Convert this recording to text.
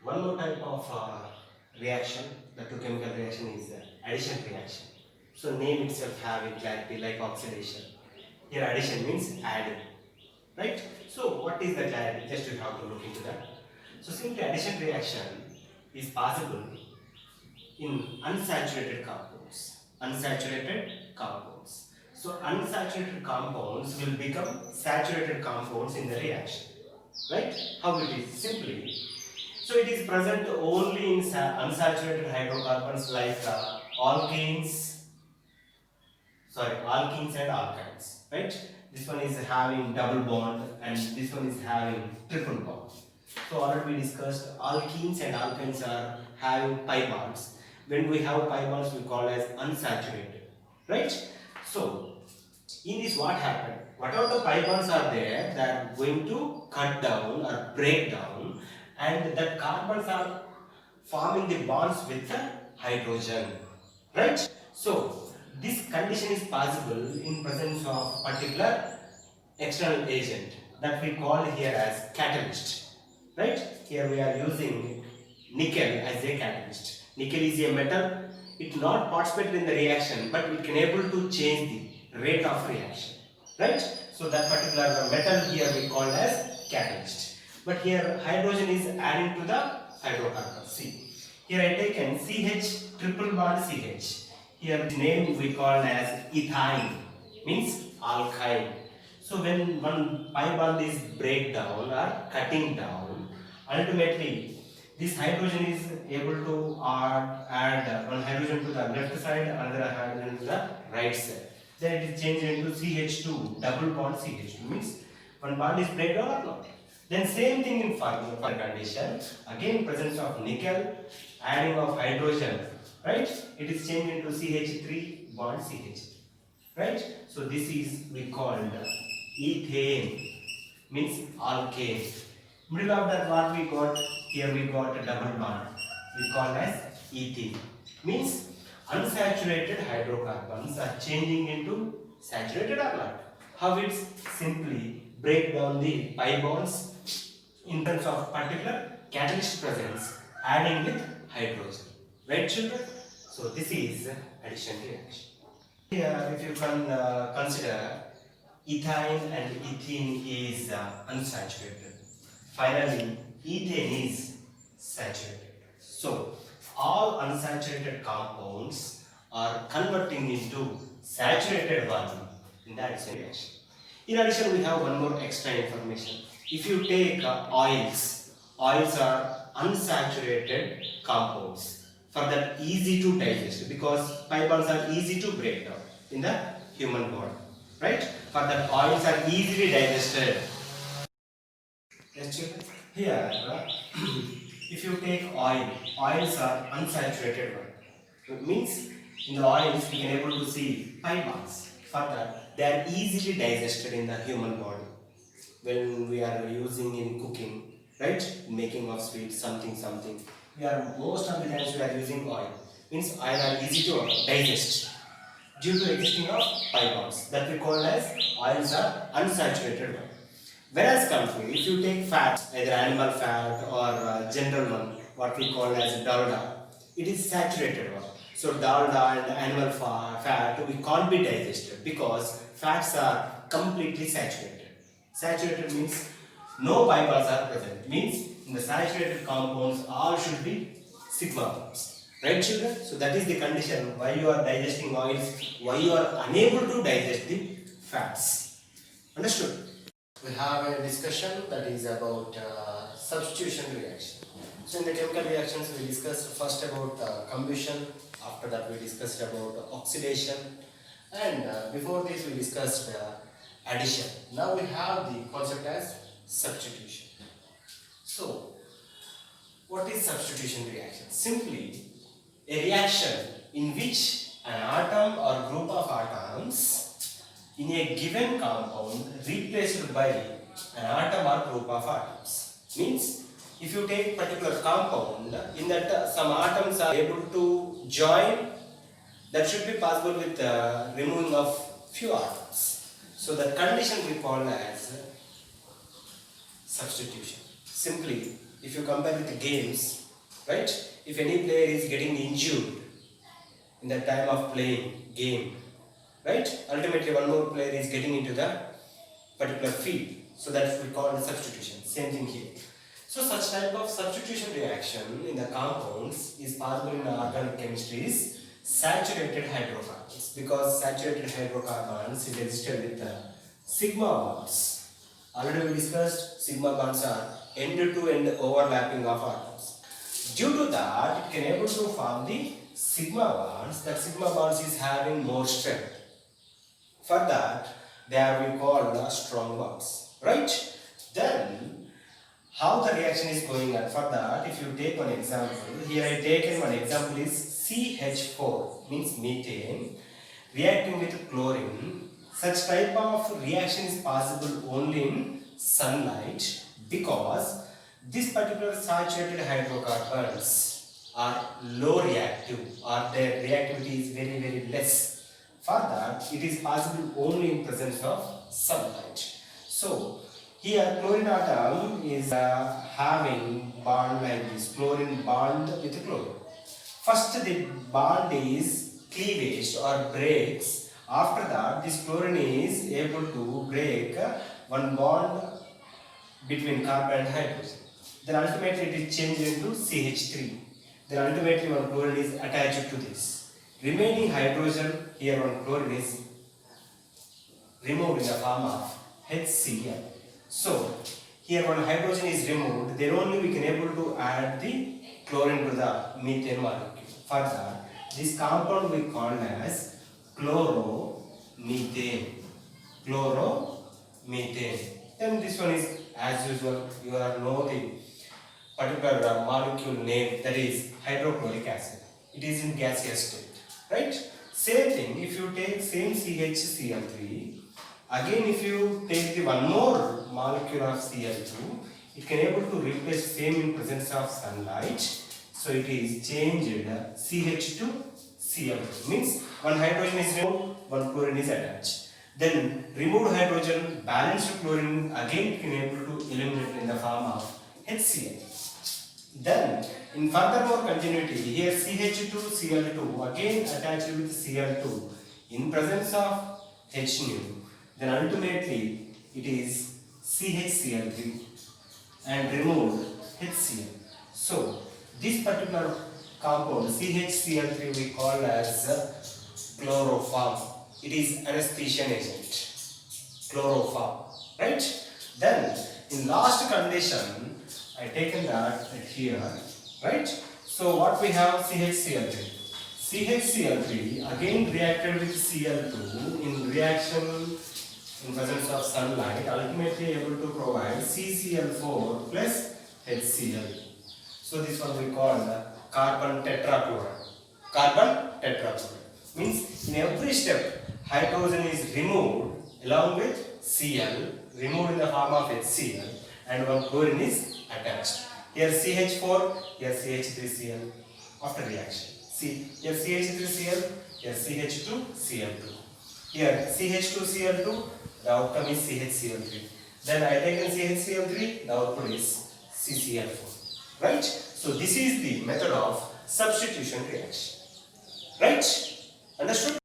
One more type of reaction, the two chemical reaction is addition reaction. So name itself having clarity like oxidation. Here addition means adding, right? So what is the clarity? Just you have to look into that. So simply addition reaction is possible in unsaturated compounds. Unsaturated compounds. So unsaturated compounds will become saturated compounds in the reaction. Right? How it is? Simply. So it is present only in unsaturated hydrocarbons like alkenes and alkynes. Right? This one is having double bond and this one is having triple bond. So already we discussed alkenes and alkynes are having pi bonds. When we have pi bonds, we call as unsaturated, right? So in this, what happened? Whatever the pi bonds are there, they are going to cut down or break down, and the carbons are forming the bonds with the hydrogen, right? So this condition is possible in presence of particular external agent that we call here as catalyst, right? Here we are using nickel as a catalyst. Nickel is a metal. It not participated in the reaction, but it can able to change the rate of reaction, right? So that particular metal here we call as catalyst. But here hydrogen is adding to the hydrocarbon. See, here I taken CH triple bond CH. Here the name we call as ethyne, means alkyne. So when one pi bond is break down or cutting down, ultimately this hydrogen is able to add one hydrogen to the left side, another hydrogen to the right side. Then it is changed into CH2, double bond CH2, means one bond is break down or not. Then same thing in for condition, again presence of nickel, adding of hydrogen, right? It is changed into CH3 bond CH, right? So this is we called ethane, means alkane. Middle of that what we got? Here we got a double bond. We call as ethene. Means unsaturated hydrocarbons are changing into saturated or not. How it's simply break down the pi bonds in terms of particular catalyst presence adding with hydrogen. Right children? So this is addition reaction. Here if you can consider ethyne and ethene is unsaturated. Finally, ethane is saturated. So, all unsaturated compounds are converting into saturated one in the addition reaction. In addition, we have one more extra information. If you take oils are unsaturated compounds. For that, easy to digest because pi bonds are easy to break down in the human body, right? For that, oils are easily digested. Yes, children. Here, if you take oils are unsaturated one. It means in the oils we can able to see pi bonds. Further, they are easily digested in the human body. When we are using in cooking, right? Making of sweets, something. We are most of the times we are using oil. Means oil are easy to digest due to existing of pi bonds that we call as oils are unsaturated one. Whereas company, if you take fats, either animal fat or general one, what we call as dalda, it is saturated one. So dalda and animal fat, we can't be digested because fats are completely saturated. Saturated means no pi bonds are present. Means in the saturated compounds, all should be sigma bonds. Right, children? So that is the condition why you are digesting oils, why you are unable to digest the fats. Understood? We have a discussion that is about substitution reaction. So in the chemical reactions we discussed first about combustion, after that we discussed about oxidation, and before this we discussed addition. Now we have the concept as substitution. So what is substitution reaction? Simply a reaction in which an atom or group of atoms in a given compound replaced by an atom or group of atoms. Means if you take particular compound in that some atoms are able to join, that should be possible with removing of few atoms. So that condition we call as substitution. Simply if you compare with the games, right? If any player is getting injured in the time of playing game, right? Ultimately, one more player is getting into the particular field. So that's we call the substitution. Same thing here. So such type of substitution reaction in the compounds is possible in organic chemistry is saturated hydrocarbons, because saturated hydrocarbons is registered with the sigma bonds. Already we discussed sigma bonds are end-to-end overlapping of atoms. Due to that, it can able to form the sigma bonds. That sigma bonds is having more strength. For that, they are we call the strong bonds, right? Then, how the reaction is going on? For that, if you take one example, here I taken one example is CH4, means methane, reacting with chlorine. Such type of reaction is possible only in sunlight, because this particular saturated hydrocarbons are low reactive, or their reactivity is very very less. For that, it is possible only in presence of sunlight. So here chlorine atom is having bond like this, chlorine bond with chlorine. First the bond is cleavage or breaks. After that, this chlorine is able to break one bond between carbon and hydrogen. Then ultimately it is changed into CH3. Then ultimately one chlorine is attached to this. Remaining hydrogen, here one chlorine is removed in the form of HCl. So here one hydrogen is removed, then only we can able to add the chlorine to the methane molecule. For that, this compound we call as chloromethane. Chloromethane. Then this one is, as usual, you are know the particular molecule name, that is hydrochloric acid. It is in gaseous state, right? Same thing, if you take same CHCl3, again if you take the one more molecule of Cl2, it can able to replace same in presence of sunlight. So it is changed CH2Cl2, means one hydrogen is removed, one chlorine is attached. Then removed hydrogen, balanced chlorine, again can able to eliminate in the form of HCl. Then in furthermore continuity, here CH2Cl2 again attached with Cl2 in presence of H nu. Then ultimately it is CHCl3 and removed HCl. So this particular compound CHCl3 we call as chloroform. It is anesthesia agent. Chloroform, right? Then in last condition, I taken that here, right? So what we have CHCl3. CHCl3 again reacted with Cl2 in reaction in presence of sunlight, ultimately able to provide CCl4 plus HCl. So this one we call the carbon tetrachloride. Carbon tetrachloride means in every step hydrogen is removed along with Cl, removed in the form of HCl, and one chlorine is attached. Here CH4, here CH3Cl after reaction. See, here CH3Cl, here CH2Cl2. Here CH2Cl2, the outcome is CHCl3. Then I taken CHCl3, the output is CCl4. Right? So this is the method of substitution reaction. Right? Understood?